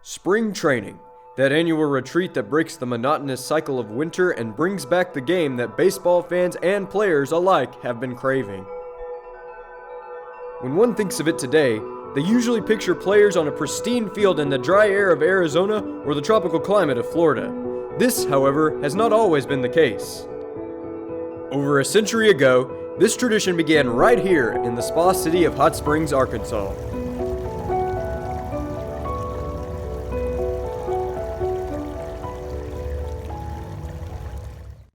Spring training, that annual retreat that breaks the monotonous cycle of winter and brings back the game that baseball fans and players alike have been craving. When one thinks of it today, they usually picture players on a pristine field in the dry air of Arizona or the tropical climate of Florida. This, however, has not always been the case. Over a century ago, this tradition began right here in the spa city of Hot Springs, Arkansas.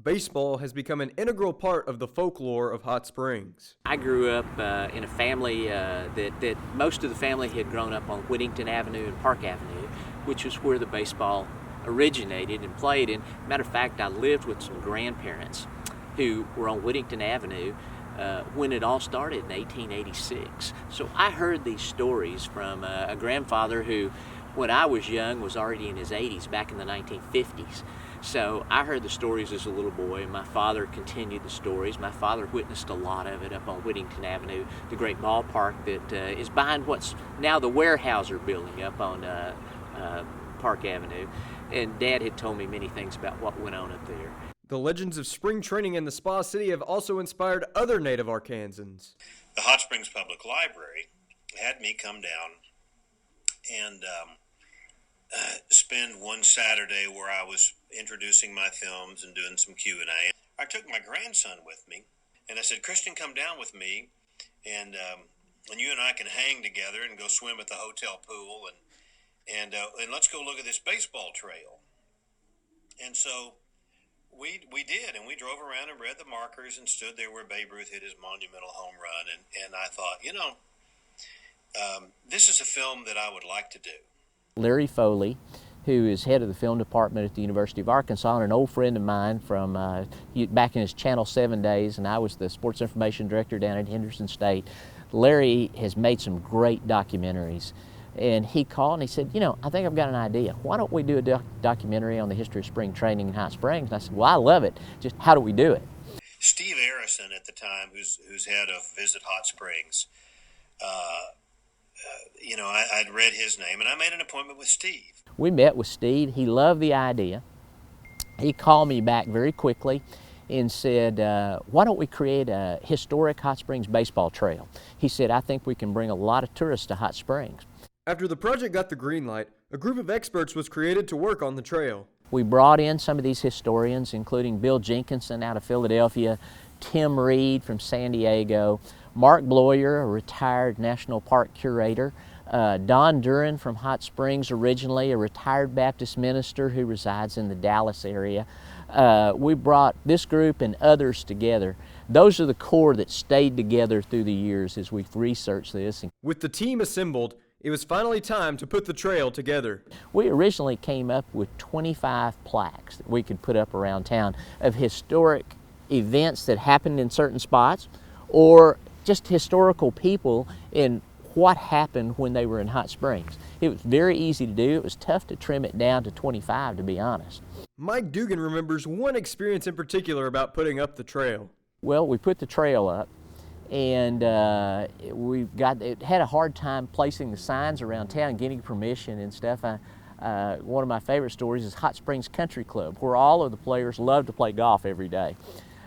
Baseball has become an integral part of the folklore of Hot Springs. I grew up in a family that most of the family had grown up on Whittington Avenue and Park Avenue, which was where the baseball originated and played. And matter of fact, I lived with some grandparents who were on Whittington Avenue when it all started in 1886. So I heard these stories from a grandfather who, when I was young, was already in his 80s back in the 1950s. So I heard the stories as a little boy, and my father continued the stories. My father witnessed a lot of it up on Whittington Avenue, the great ballpark that is behind what's now the Weyerhaeuser building up on Park Avenue. And Dad had told me many things about what went on up there. The legends of spring training in the Spa City have also inspired other native Arkansans. The Hot Springs Public Library had me come down and spend one Saturday where I was introducing my films and doing some Q&A. I took my grandson with me, and I said, Christian, come down with me, and you and I can hang together and go swim at the hotel pool, and let's go look at this baseball trail. And so we did, and we drove around and read the markers and stood there where Babe Ruth hit his monumental home run, and I thought, this is a film that I would like to do. Larry Foley, who is head of the film department at the University of Arkansas, and an old friend of mine from back in his Channel 7 days, and I was the sports information director down at Henderson State. Larry has made some great documentaries, and he called and he said, I think I've got an idea. Why don't we do a documentary on the history of spring training in Hot Springs? And I said, well, I love it. Just how do we do it? Steve Arison at the time, who's head of Visit Hot Springs, I'd read his name, and I made an appointment with Steve. We met with Steve. He loved the idea. He called me back very quickly and said, why don't we create a historic Hot Springs baseball trail? He said, I think we can bring a lot of tourists to Hot Springs. After the project got the green light, a group of experts was created to work on the trail. We brought in some of these historians, including Bill Jenkinson out of Philadelphia, Tim Reed from San Diego, Mark Bloyer, a retired National Park curator, Don Duran from Hot Springs, originally a retired Baptist minister who resides in the Dallas area. We brought this group and others together. Those are the core that stayed together through the years as we've researched this. With the team assembled, it was finally time to put the trail together. We originally came up with 25 plaques that we could put up around town of historic events that happened in certain spots, or just historical people in what happened when they were in Hot Springs. It was very easy to do. It was tough to trim it down to 25, to be honest. Mike Dugan remembers one experience in particular about putting up the trail. Well, we put the trail up, and it had a hard time placing the signs around town, getting permission and stuff. One of my favorite stories is Hot Springs Country Club, where all of the players love to play golf every day.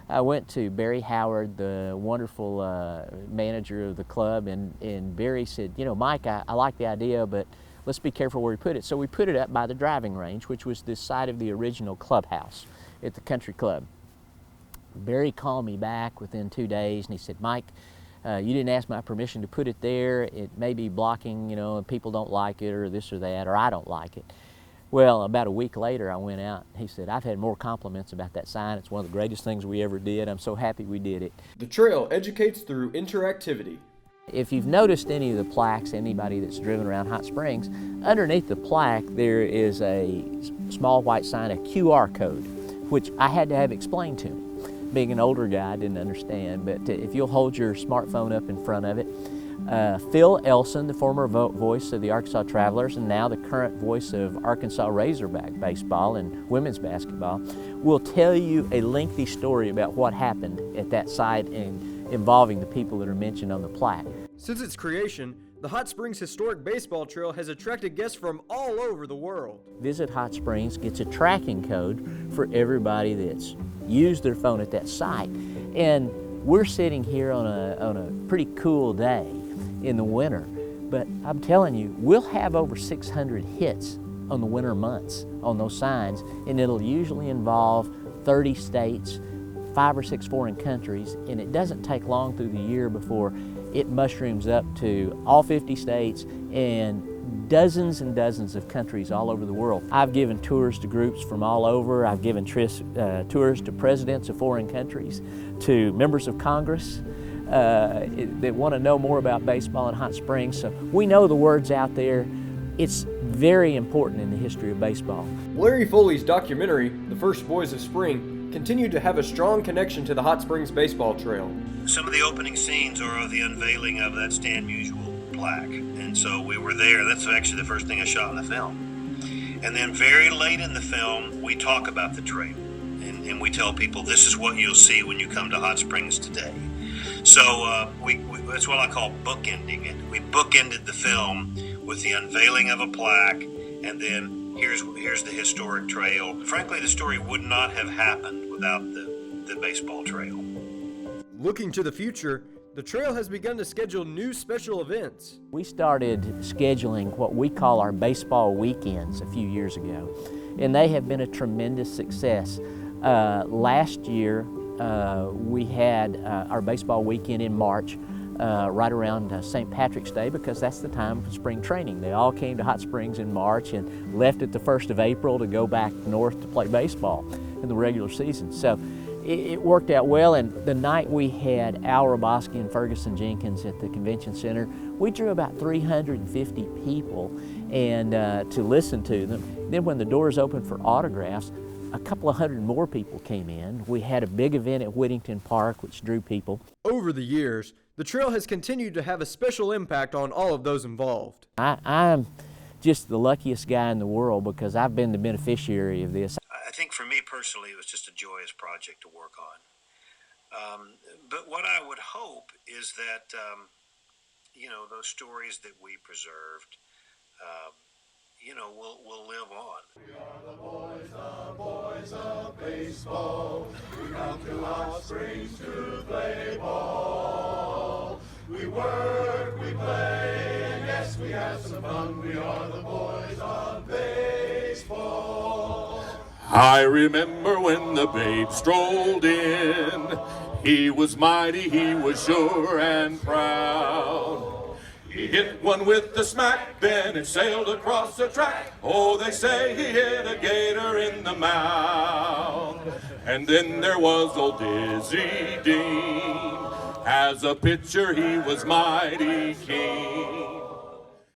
I went to Barry Howard, the wonderful manager of the club, and Barry said, Mike, I like the idea, but let's be careful where we put it. So we put it up by the driving range, which was the site of the original clubhouse at the country club. Barry called me back within 2 days, and he said, Mike, you didn't ask my permission to put it there. It may be blocking, and people don't like it, or this or that, or I don't like it. Well, about a week later, I went out. He said, I've had more compliments about that sign. It's one of the greatest things we ever did. I'm so happy we did it. The trail educates through interactivity. If you've noticed any of the plaques, anybody that's driven around Hot Springs, underneath the plaque there is a small white sign, a QR code, which I had to have explained to him. Being an older guy, I didn't understand, but if you'll hold your smartphone up in front of it, Phil Elson, the former voice of the Arkansas Travelers and now the current voice of Arkansas Razorback baseball and women's basketball, will tell you a lengthy story about what happened at that site involving the people that are mentioned on the plaque. Since its creation, the Hot Springs Historic Baseball Trail has attracted guests from all over the world. Visit Hot Springs gets a tracking code for everybody that's used their phone at that site. And we're sitting here on a pretty cool day in the winter, but I'm telling you, we'll have over 600 hits on the winter months on those signs, and it'll usually involve 30 states, 5 or 6 foreign countries, and it doesn't take long through the year before it mushrooms up to all 50 states and dozens of countries all over the world. I've given tours to groups from all over. I've given tours to presidents of foreign countries, to members of Congress that want to know more about baseball in Hot Springs. So we know the word's out there. It's very important in the history of baseball. Larry Foley's documentary, The First Boys of Spring, continued to have a strong connection to the Hot Springs Baseball Trail. Some of the opening scenes are of the unveiling of that Stand Musial plaque. And so we were there. That's actually the first thing I shot in the film. And then very late in the film, we talk about the trail. And we tell people this is what you'll see when you come to Hot Springs today. So that's what I call bookending it. We bookended the film with the unveiling of a plaque, and then here's the historic trail. Frankly, the story would not have happened without the baseball trail. Looking to the future, the trail has begun to schedule new special events. We started scheduling what we call our baseball weekends a few years ago, and they have been a tremendous success. Last year, we had our baseball weekend in March, right around St. Patrick's Day, because that's the time for spring training. They all came to Hot Springs in March and left at the 1st of April to go back north to play baseball in the regular season. So it worked out well, and the night we had Al Roboski and Ferguson Jenkins at the convention center, we drew about 350 people and to listen to them. Then when the doors opened for autographs, a couple of hundred more people came in. We had a big event at Whittington Park, which drew people. Over the years, the trail has continued to have a special impact on all of those involved. I'm just the luckiest guy in the world because I've been the beneficiary of this. I think for me personally, it was just a joyous project to work on. But what I would hope is that, those stories that we preserved, will live on. We are the boys of baseball. We come to Hot Springs to play ball. We work, we play, and yes, we have some fun. We are the boys of baseball. I remember when the babe strolled in. He was mighty, he was sure and proud. He hit one with the smack, then it sailed across the track. Oh, they say he hit a gator in the mouth. And then there was old Dizzy Dean. As a pitcher, he was mighty keen.